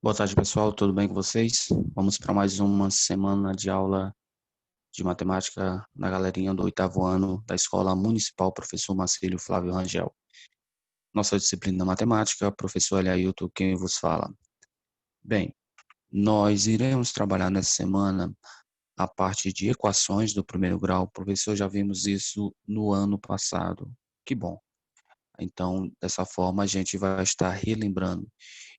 Boa tarde, pessoal. Tudo bem com vocês? Vamos para mais uma semana de aula de matemática na galerinha do oitavo ano da Escola Municipal Professor Marcílio Flávio Rangel. Nossa disciplina matemática, professor Eliailton, quem vos fala. Bem, nós iremos trabalhar nessa semana a parte de equações do primeiro grau. Professor, já vimos isso no ano passado. Que bom. Então, dessa forma, a gente vai estar relembrando.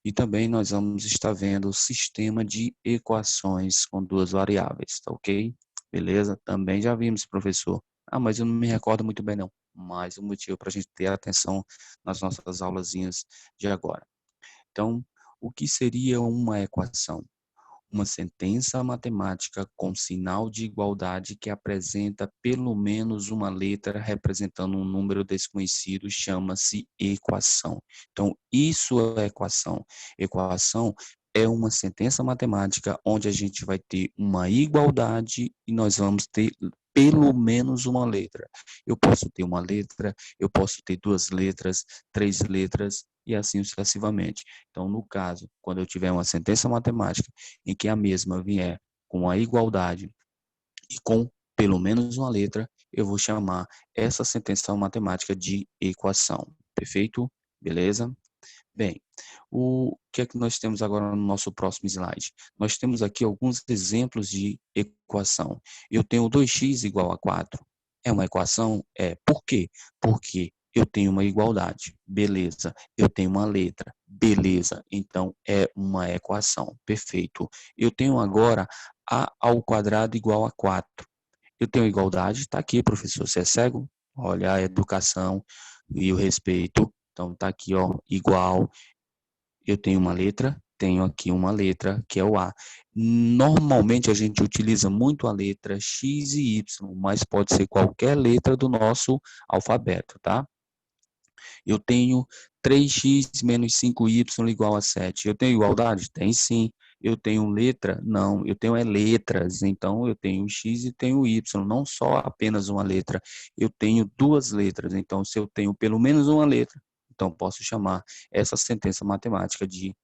E também nós vamos estar vendo o sistema de equações com duas variáveis, tá ok? Beleza? Também já vimos, professor. Ah, mas eu não me recordo muito bem, não. Mais um motivo para a gente ter atenção nas nossas aulazinhas de agora. Então, o que seria uma equação? Uma sentença matemática com sinal de igualdade que apresenta pelo menos uma letra representando um número desconhecido chama-se equação. Então, isso é equação. Equação é uma sentença matemática onde a gente vai ter uma igualdade e nós vamos ter pelo menos uma letra. Eu posso ter uma letra, eu posso ter duas letras, três letras e assim sucessivamente. Então, no caso, quando eu tiver uma sentença matemática em que a mesma vier com a igualdade e com pelo menos uma letra, eu vou chamar essa sentença matemática de equação. Perfeito? Beleza? Bem, o que é que nós temos agora no nosso próximo slide? Nós temos aqui alguns exemplos de equação. Eu tenho 2x igual a 4. É uma equação? É. Por quê? Porque eu tenho uma igualdade. Beleza. Eu tenho uma letra. Beleza. Então, é uma equação. Perfeito. Eu tenho agora a ao quadrado igual a 4. Eu tenho igualdade? Está aqui, professor. Você é cego? Olha a educação e o respeito. Então, está aqui, ó, igual. Eu tenho uma letra, tenho aqui uma letra, que é o A. Normalmente a gente utiliza muito a letra X e Y, mas pode ser qualquer letra do nosso alfabeto, tá? Eu tenho 3x menos 5y igual a 7. Eu tenho igualdade? Tem sim. Eu tenho letra? Não, eu tenho letras. Então, eu tenho x e tenho y, não só apenas uma letra. Eu tenho duas letras. Então, se eu tenho pelo menos uma letra, então posso chamar essa sentença matemática de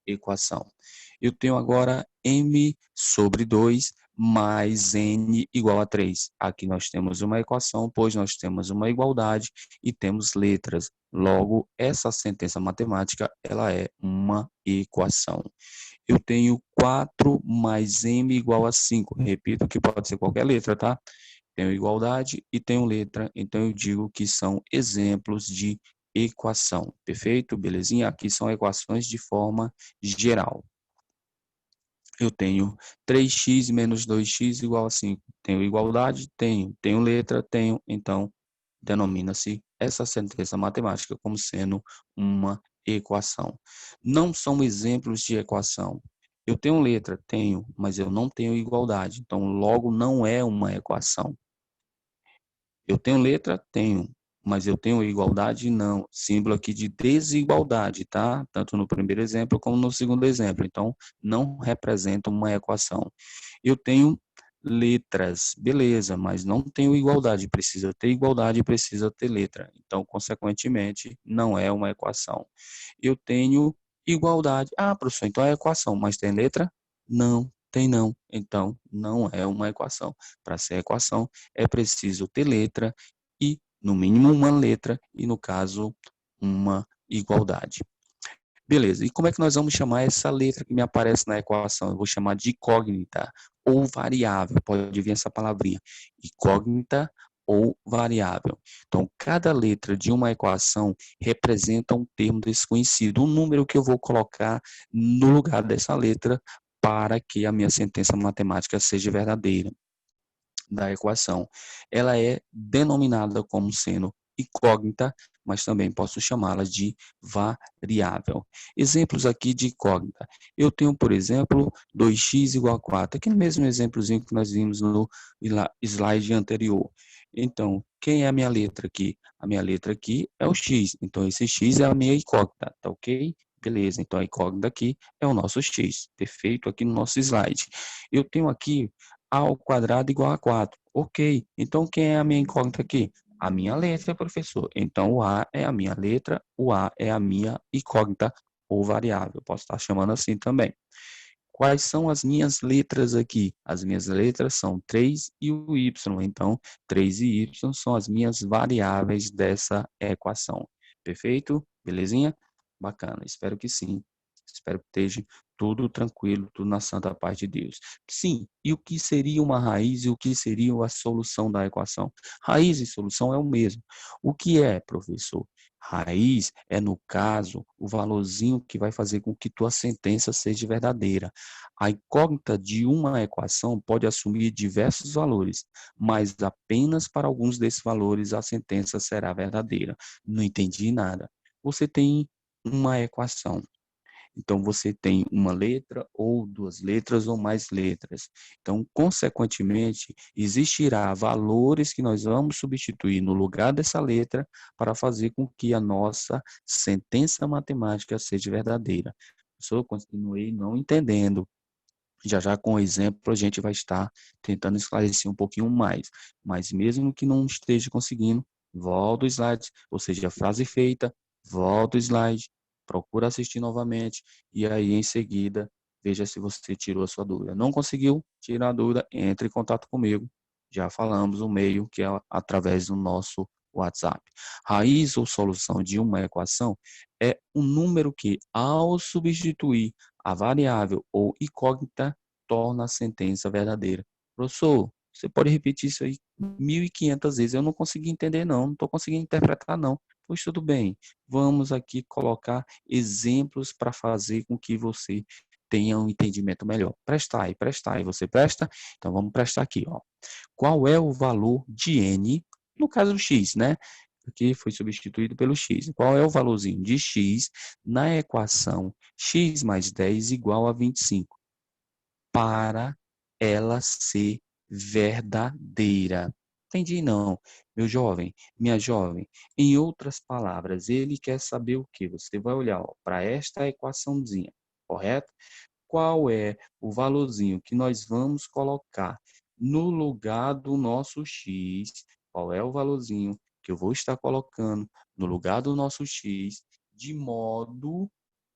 equação. Eu tenho agora m sobre 2 mais n igual a 3. Aqui nós temos uma equação, pois nós temos uma igualdade e temos letras. Logo, essa sentença matemática, ela é uma equação. Eu tenho 4 mais m igual a 5. Repito que pode ser qualquer letra, tá? Tenho igualdade e tenho letra, então eu digo que são exemplos de equação. Perfeito? Belezinha? Aqui são equações de forma geral. Eu tenho 3x menos 2x igual a 5. Tenho igualdade? Tenho. Tenho letra? Tenho. Então, denomina-se essa sentença matemática como sendo uma equação. Não são exemplos de equação. Eu tenho letra? Tenho, mas eu não tenho igualdade. Então, logo, não é uma equação. Eu tenho letra? Tenho. Mas eu tenho igualdade? Não. Símbolo aqui de desigualdade, tá? Tanto no primeiro exemplo como no segundo exemplo. Então, não representa uma equação. Eu tenho letras, beleza, mas não tenho igualdade. Precisa ter igualdade, precisa ter letra. Então, consequentemente, não é uma equação. Eu tenho igualdade. Ah, professor, então é equação, mas tem letra? Não, tem não. Então, não é uma equação. Para ser equação, é preciso ter letra e, no mínimo, uma letra e, no caso, uma igualdade. Beleza, e como é que nós vamos chamar essa letra que me aparece na equação? Eu vou chamar de incógnita ou variável, pode vir essa palavrinha, incógnita ou variável. Então, cada letra de uma equação representa um termo desconhecido, um número que eu vou colocar no lugar dessa letra para que a minha sentença matemática seja verdadeira da equação. Ela é denominada como sendo incógnita, mas também posso chamá-la de variável. Exemplos aqui de incógnita. Eu tenho, por exemplo, 2x igual a 4, aquele mesmo exemplozinho que nós vimos no slide anterior. Então, quem é a minha letra aqui? A minha letra aqui é o x, então esse x é a minha incógnita, tá ok? Beleza, então a incógnita aqui é o nosso x, perfeito, aqui no nosso slide. Eu tenho aqui a ao quadrado igual a 4. Ok, então quem é a minha incógnita aqui? A minha letra, professor. Então o A é a minha letra, o A é a minha incógnita ou variável. Posso estar chamando assim também. Quais são as minhas letras aqui? As minhas letras são 3 e o y. Então, 3 e y são as minhas variáveis dessa equação. Perfeito? Belezinha? Bacana. Espero que sim. Espero que esteja tudo tranquilo, tudo na santa paz de Deus. Sim, e o que seria uma raiz e o que seria a solução da equação? Raiz e solução é o mesmo. O que é, professor? Raiz é, no caso, o valorzinho que vai fazer com que tua sentença seja verdadeira. A incógnita de uma equação pode assumir diversos valores, mas apenas para alguns desses valores a sentença será verdadeira. Não entendi nada. Você tem uma equação. Então, você tem uma letra ou duas letras ou mais letras. Então, consequentemente, existirá valores que nós vamos substituir no lugar dessa letra para fazer com que a nossa sentença matemática seja verdadeira. Eu continuei não entendendo. Já já com o exemplo a gente vai estar tentando esclarecer um pouquinho mais. Mas mesmo que não esteja conseguindo, volta o slide, ou seja, a frase feita, volta o slide, procura assistir novamente e aí em seguida veja se você tirou a sua dúvida. Não conseguiu tirar a dúvida, entre em contato comigo. Já falamos o meio que é através do nosso WhatsApp. Raiz ou solução de uma equação é um número que, ao substituir a variável ou incógnita torna a sentença verdadeira. Professor, você pode repetir isso aí 1.500 vezes. Eu não consegui entender, não estou conseguindo interpretar, não. Pois tudo bem, vamos aqui colocar exemplos para fazer com que você tenha um entendimento melhor. Presta aí. Você presta? Então vamos prestar aqui, ó. Qual é o valor de n, no caso x, né? Aqui foi substituído pelo x. Qual é o valorzinho de x na equação x mais 10 igual a 25? Para ela ser verdadeira. Entendi, não. Meu jovem, minha jovem, em outras palavras, ele quer saber o quê? Você vai olhar para esta equaçãozinha, correto? Qual é o valorzinho que nós vamos colocar no lugar do nosso x? Qual é o valorzinho que eu vou estar colocando no lugar do nosso x, de modo,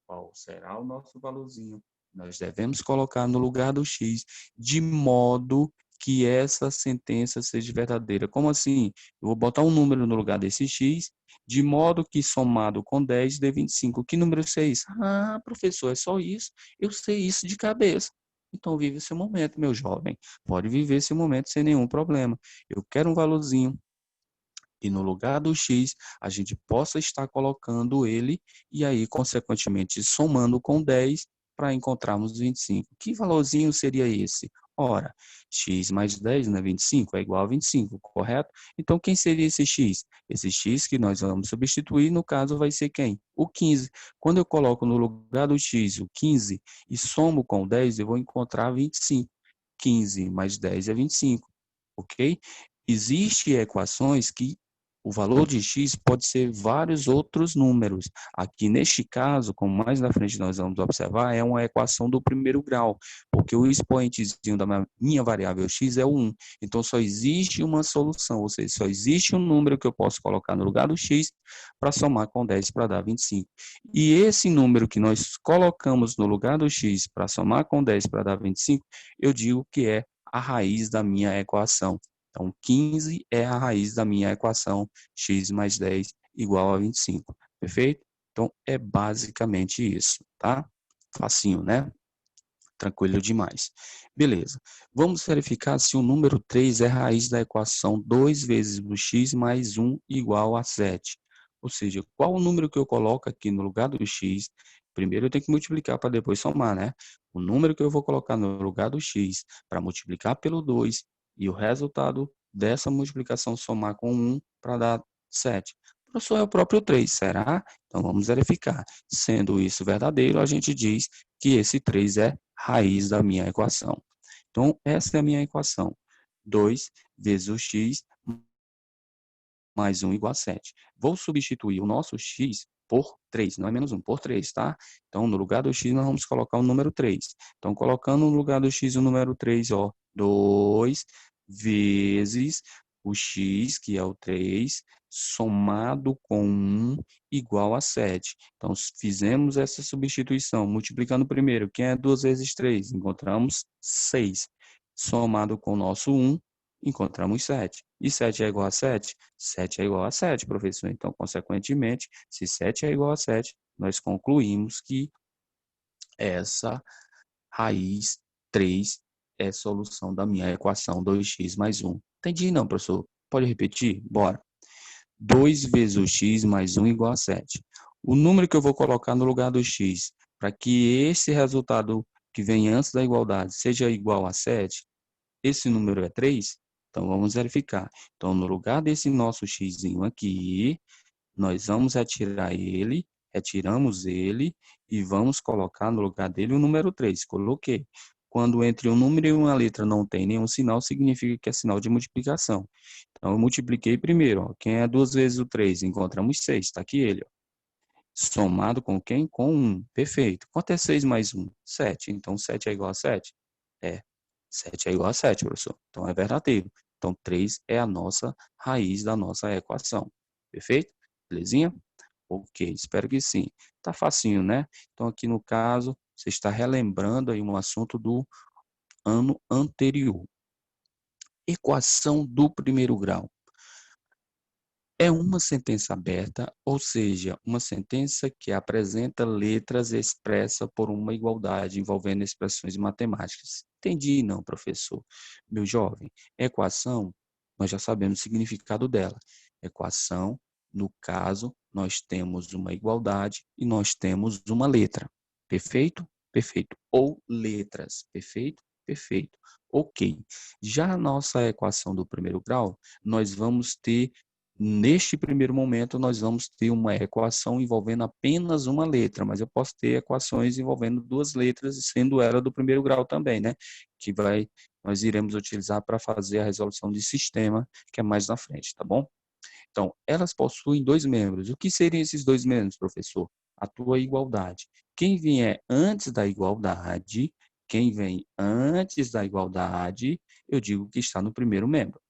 qual será o nosso valorzinho? Nós devemos colocar no lugar do x, de modo que essa sentença seja verdadeira. Como assim? Eu vou botar um número no lugar desse x, de modo que somado com 10 dê 25. Que número é esse? Ah, professor, é só isso? Eu sei isso de cabeça. Então, vive esse momento, meu jovem. Pode viver esse momento sem nenhum problema. Eu quero um valorzinho e no lugar do x, a gente possa estar colocando ele e aí, consequentemente, somando com 10 para encontrarmos 25. Que valorzinho seria esse? Ora, x mais 10, né, 25, é igual a 25, correto? Então, quem seria esse x? Esse x que nós vamos substituir, no caso, vai ser quem? O 15. Quando eu coloco no lugar do x o 15 e somo com 10, eu vou encontrar 25. 15 mais 10 é 25, ok? Existem equações que o valor de x pode ser vários outros números. Aqui, neste caso, como mais na frente nós vamos observar, é uma equação do primeiro grau, porque o expoentezinho da minha variável x é o 1. Então, só existe uma solução, ou seja, só existe um número que eu posso colocar no lugar do x para somar com 10 para dar 25. E esse número que nós colocamos no lugar do x para somar com 10 para dar 25, eu digo que é a raiz da minha equação. Então, 15 é a raiz da minha equação x mais 10 igual a 25. Perfeito? Então, é basicamente isso, tá? Facinho, né? Tranquilo demais. Beleza. Vamos verificar se o número 3 é raiz da equação 2 vezes o x mais 1 igual a 7. Ou seja, qual o número que eu coloco aqui no lugar do x? Primeiro eu tenho que multiplicar para depois somar, né? O número que eu vou colocar no lugar do x para multiplicar pelo 2 e o resultado dessa multiplicação somar com 1 para dar 7. Professor, é o próprio 3, será? Então vamos verificar. Sendo isso verdadeiro, a gente diz que esse 3 é raiz da minha equação. Então, essa é a minha equação. 2 vezes o x mais 1 igual a 7. Vou substituir o nosso x por 3, não é menos 1, por 3, tá? Então, no lugar do x, nós vamos colocar o número 3. Então, colocando no lugar do x o número 3, ó, 2 vezes o x, que é o 3, somado com 1 igual a 7. Então, fizemos essa substituição, multiplicando primeiro. Quem é 2 vezes 3? Encontramos 6. Somado com o nosso 1, encontramos 7. E 7 é igual a 7? 7 é igual a 7, professor. Então, consequentemente, se 7 é igual a 7, nós concluímos que essa raiz 3 é solução da minha equação 2x mais 1. Entendi não, professor? Pode repetir? Bora. 2 vezes o x mais 1 igual a 7. O número que eu vou colocar no lugar do x, para que esse resultado que vem antes da igualdade seja igual a 7, esse número é 3? Então, vamos verificar. Então, no lugar desse nosso x aqui, nós vamos retirar ele, retiramos ele e vamos colocar no lugar dele o número 3. Coloquei. Quando entre um número e uma letra não tem nenhum sinal, significa que é sinal de multiplicação. Então, eu multipliquei primeiro. Ó. Quem é 2 vezes o 3? Encontramos 6. Está aqui ele. Ó. Somado com quem? Com 1. Perfeito. Quanto é 6 mais 1? 7. Então, 7 é igual a 7? É. 7 é igual a 7, professor. Então, é verdadeiro. Então, 3 é a nossa raiz da nossa equação. Perfeito? Belezinha? Ok, espero que sim. Tá facinho, né? Então, aqui no caso, você está relembrando aí um assunto do ano anterior. Equação do primeiro grau. É uma sentença aberta, ou seja, uma sentença que apresenta letras expressa por uma igualdade envolvendo expressões matemáticas. Entendi, não, professor. Meu jovem, equação, nós já sabemos o significado dela. Equação, no caso, nós temos uma igualdade e nós temos uma letra. Perfeito? Perfeito. Ou letras. Perfeito? Perfeito. Ok. Já a nossa equação do primeiro grau, nós vamos ter neste primeiro momento, nós vamos ter uma equação envolvendo apenas uma letra, mas eu posso ter equações envolvendo duas letras, sendo ela do primeiro grau também, né? Que nós iremos utilizar para fazer a resolução de sistema, que é mais na frente, tá bom? Então, elas possuem dois membros. O que seriam esses dois membros, professor? A tua igualdade. Quem vier antes da igualdade, eu digo que está no primeiro membro.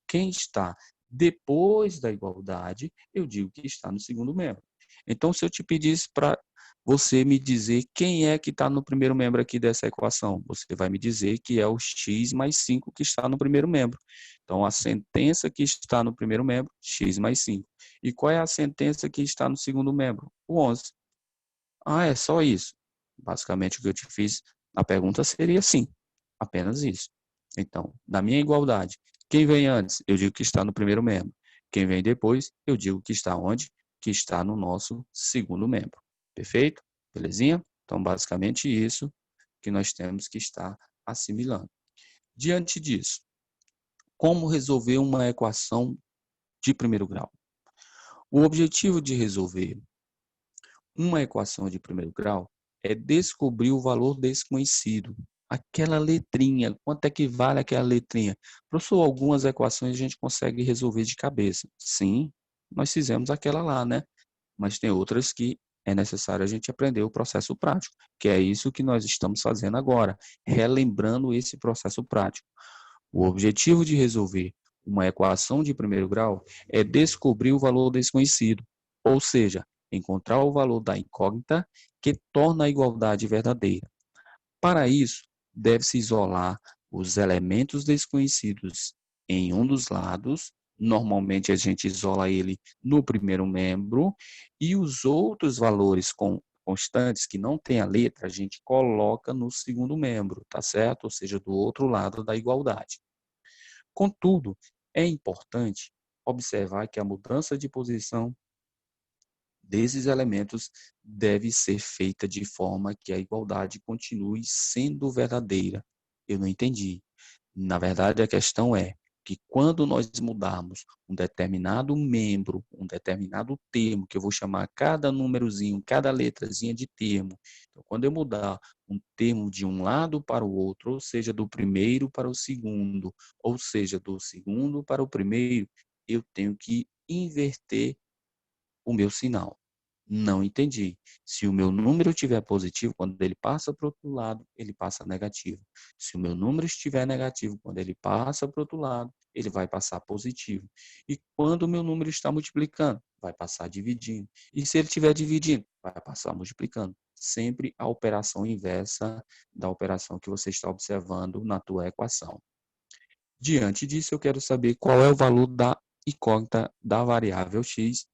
Quem está depois da igualdade, eu digo que está no segundo membro. Então, se eu te pedisse para você me dizer quem é que está no primeiro membro aqui dessa equação, você vai me dizer que é o x mais 5 que está no primeiro membro. Então, a sentença que está no primeiro membro, x mais 5. E qual é a sentença que está no segundo membro? O 11. Ah, é só isso? Basicamente, o que eu te fiz, a pergunta seria sim, apenas isso. Então, da minha igualdade, quem vem antes? Eu digo que está no primeiro membro. Quem vem depois? Eu digo que está onde? Que está no nosso segundo membro. Perfeito? Belezinha? Então, basicamente isso que nós temos que estar assimilando. Diante disso, como resolver uma equação de primeiro grau? O objetivo de resolver uma equação de primeiro grau é descobrir o valor desconhecido. Aquela letrinha, quanto é que vale aquela letrinha? Professor, algumas equações a gente consegue resolver de cabeça. Sim, nós fizemos aquela lá, né? Mas tem outras que é necessário a gente aprender o processo prático, que é isso que nós estamos fazendo agora, relembrando esse processo prático. O objetivo de resolver uma equação de primeiro grau é descobrir o valor desconhecido, ou seja, encontrar o valor da incógnita que torna a igualdade verdadeira. Para isso, deve-se isolar os elementos desconhecidos em um dos lados, normalmente a gente isola ele no primeiro membro, e os outros valores constantes que não tem a letra, a gente coloca no segundo membro, tá certo? Ou seja, do outro lado da igualdade. Contudo, é importante observar que a mudança de posição desses elementos deve ser feita de forma que a igualdade continue sendo verdadeira. Eu não entendi. Na verdade, a questão é que quando nós mudarmos um determinado membro, um determinado termo, que eu vou chamar cada númerozinho, cada letrazinha de termo, então, quando eu mudar um termo de um lado para o outro, ou seja, do primeiro para o segundo, ou seja, do segundo para o primeiro, eu tenho que inverter o meu sinal. Não entendi. Se o meu número estiver positivo, quando ele passa para o outro lado, ele passa negativo. Se o meu número estiver negativo, quando ele passa para o outro lado, ele vai passar positivo. E quando o meu número está multiplicando, vai passar dividindo. E se ele estiver dividindo, vai passar multiplicando. Sempre a operação inversa da operação que você está observando na tua equação. Diante disso, eu quero saber qual é o valor da incógnita da variável x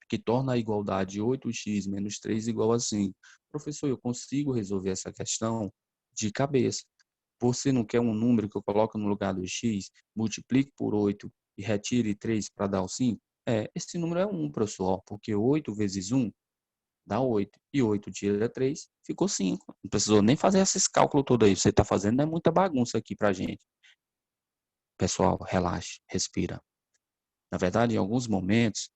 que torna a igualdade 8x menos 3 igual a 5. Professor, eu consigo resolver essa questão de cabeça. Você não quer um número que eu coloque no lugar do x, multiplique por 8 e retire 3 para dar o 5? Esse número é 1, professor, porque 8 vezes 1 dá 8. E 8 tira 3, ficou 5. Não precisou nem fazer esse cálculo todo aí. Você está fazendo é muita bagunça aqui para a gente. Pessoal, relaxe, respira. Na verdade, em alguns momentos,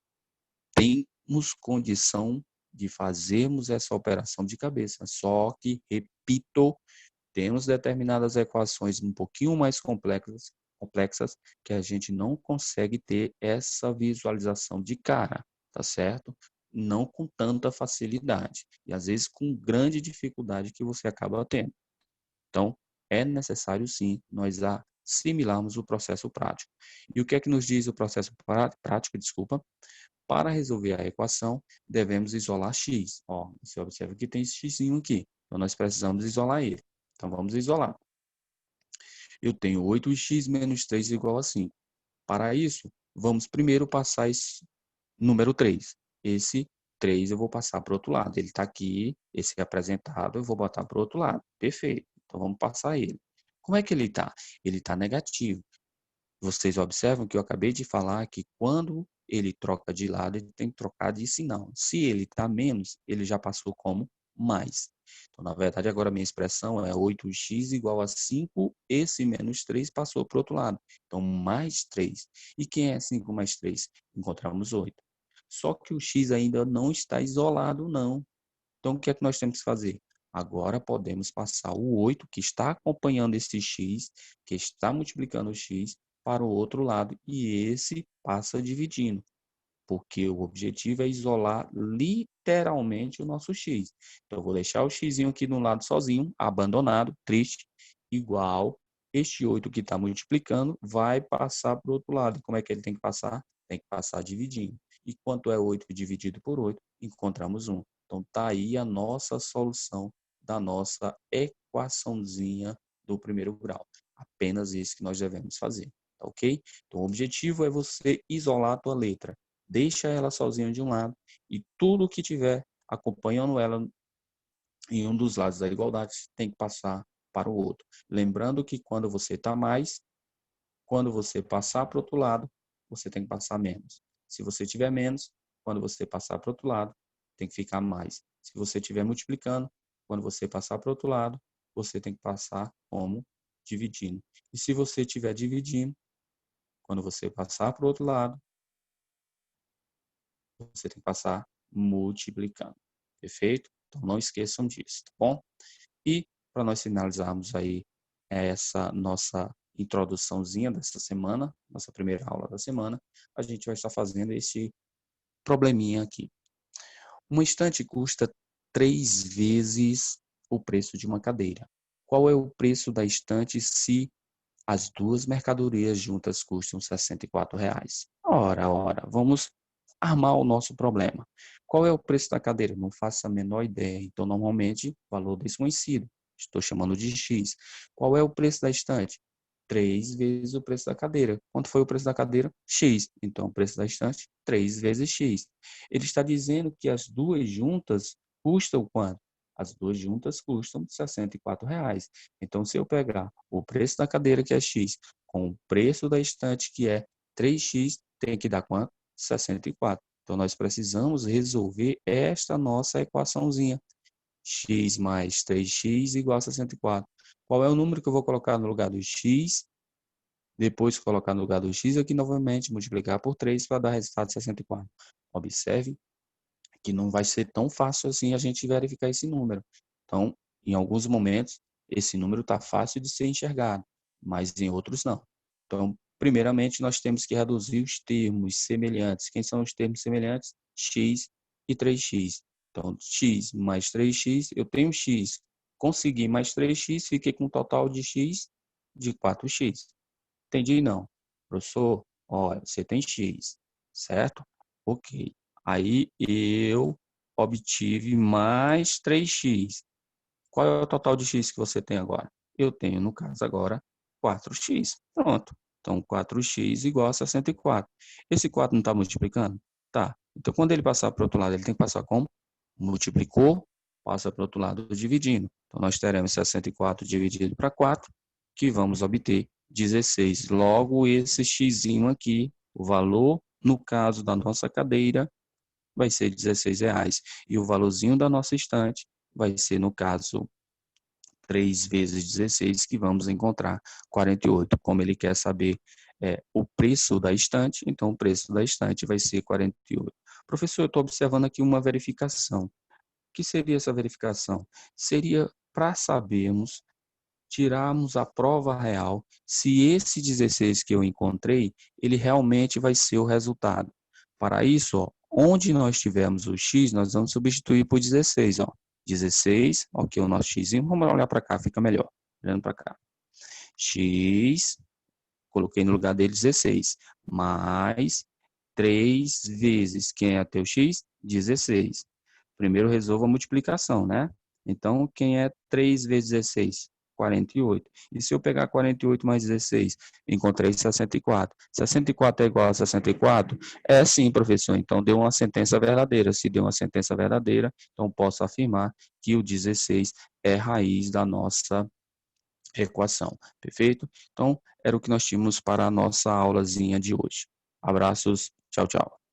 temos condição de fazermos essa operação de cabeça. Só que, repito, temos determinadas equações um pouquinho mais complexas que a gente não consegue ter essa visualização de cara, tá certo? Não com tanta facilidade. E às vezes com grande dificuldade que você acaba tendo. Então, é necessário sim nós assimilarmos o processo prático. E o que é que nos diz o processo prático, desculpa? Para resolver a equação, devemos isolar x. Ó, você observa que tem esse x aqui. Então, nós precisamos isolar ele. Então, vamos isolar. Eu tenho 8x menos 3 igual a 5. Para isso, vamos primeiro passar esse número 3. Esse 3 eu vou passar para o outro lado. Ele está aqui, esse é apresentado, eu vou botar para o outro lado. Perfeito. Então, vamos passar ele. Como é que ele está? Ele está negativo. Vocês observam que eu acabei de falar que quando ele troca de lado, ele tem que trocar de sinal. Se ele está menos, ele já passou como mais. Então, na verdade, agora a minha expressão é 8x igual a 5, esse menos 3 passou para o outro lado. Então, mais 3. E quem é 5 mais 3? Encontramos 8. Só que o x ainda não está isolado, não. Então, o que é que nós temos que fazer? Agora podemos passar o 8, que está acompanhando esse x, que está multiplicando o x, para o outro lado, e esse passa dividindo, porque o objetivo é isolar literalmente o nosso x. Então, eu vou deixar o x aqui no lado sozinho, abandonado, triste, igual este 8 que está multiplicando vai passar para o outro lado. E como é que ele tem que passar? Tem que passar dividindo. E quanto é 8 dividido por 8? Encontramos 1. Então, está aí a nossa solução da nossa equaçãozinha do primeiro grau. Apenas isso que nós devemos fazer, tá ok? Então, o objetivo é você isolar a tua letra. Deixa ela sozinha de um lado e tudo que tiver acompanhando ela em um dos lados da igualdade tem que passar para o outro. Lembrando que quando você está mais, quando você passar para o outro lado, você tem que passar menos. Se você tiver menos, quando você passar para o outro lado, tem que ficar mais. Se você estiver multiplicando, quando você passar para o outro lado, você tem que passar como dividindo. E se você estiver dividindo, quando você passar para o outro lado, você tem que passar multiplicando. Perfeito? Então não esqueçam disso, tá bom? E para nós finalizarmos aí essa nossa introduçãozinha dessa semana, nossa primeira aula da semana, a gente vai estar fazendo esse probleminha aqui. Uma estante custa 3 vezes o preço de uma cadeira. Qual é o preço da estante se as duas mercadorias juntas custam R$ 64? Ora, vamos armar o nosso problema. Qual é o preço da cadeira? Não faço a menor ideia. Então, normalmente, valor desconhecido. Estou chamando de X. Qual é o preço da estante? 3 vezes o preço da cadeira. Quanto foi o preço da cadeira? X. Então, o preço da estante? 3 vezes X. Ele está dizendo que as duas juntas custam quanto? As duas juntas custam R$ 64. Então, se eu pegar o preço da cadeira, que é X, com o preço da estante, que é 3x, tem que dar quanto? 64. Então, nós precisamos resolver esta nossa equaçãozinha. X mais 3x igual a 64. Qual é o número que eu vou colocar no lugar do x? Depois colocar no lugar do x aqui novamente, multiplicar por 3 para dar resultado de 64. Observe que não vai ser tão fácil assim a gente verificar esse número. Então, em alguns momentos, esse número está fácil de ser enxergado, mas em outros não. Então, primeiramente, nós temos que reduzir os termos semelhantes. Quem são os termos semelhantes? X e 3x. Então, x mais 3x, eu tenho x, consegui mais 3x, fiquei com um total de x de 4x. Entendi? Não. Professor, olha, você tem x, certo? Ok. Aí eu obtive mais 3x. Qual é o total de x que você tem agora? Eu tenho, no caso agora, 4x. Pronto. Então, 4x igual a 64. Esse 4 não está multiplicando? Tá. Então, quando ele passar para o outro lado, ele tem que passar como? Multiplicou, passa para o outro lado dividindo. Então, nós teremos 64 dividido para 4, que vamos obter 16. Logo, esse x aqui, o valor, no caso da nossa cadeira, vai ser R$16. E o valorzinho da nossa estante vai ser, no caso, 3 vezes 16, que vamos encontrar 48. Como ele quer saber o preço da estante, então o preço da estante vai ser 48. Professor, eu estou observando aqui uma verificação. O que seria essa verificação? Seria para sabermos, tirarmos a prova real, se esse 16 que eu encontrei, ele realmente vai ser o resultado. Para isso, ó, onde nós tivermos o x, nós vamos substituir por 16. Ó. 16, ok, o nosso x, vamos olhar para cá, fica melhor. Olhando para cá. X, coloquei no lugar dele 16, mais 3 vezes, quem é teu x? 16. Primeiro resolva a multiplicação, né? Então, quem é 3 vezes 16? 48. E se eu pegar 48 mais 16, encontrei 64. 64 é igual a 64? É sim, professor. Então, deu uma sentença verdadeira. Se deu uma sentença verdadeira, então posso afirmar que o 16 é raiz da nossa equação. Perfeito? Então, era o que nós tínhamos para a nossa aulazinha de hoje. Abraços. Tchau, tchau.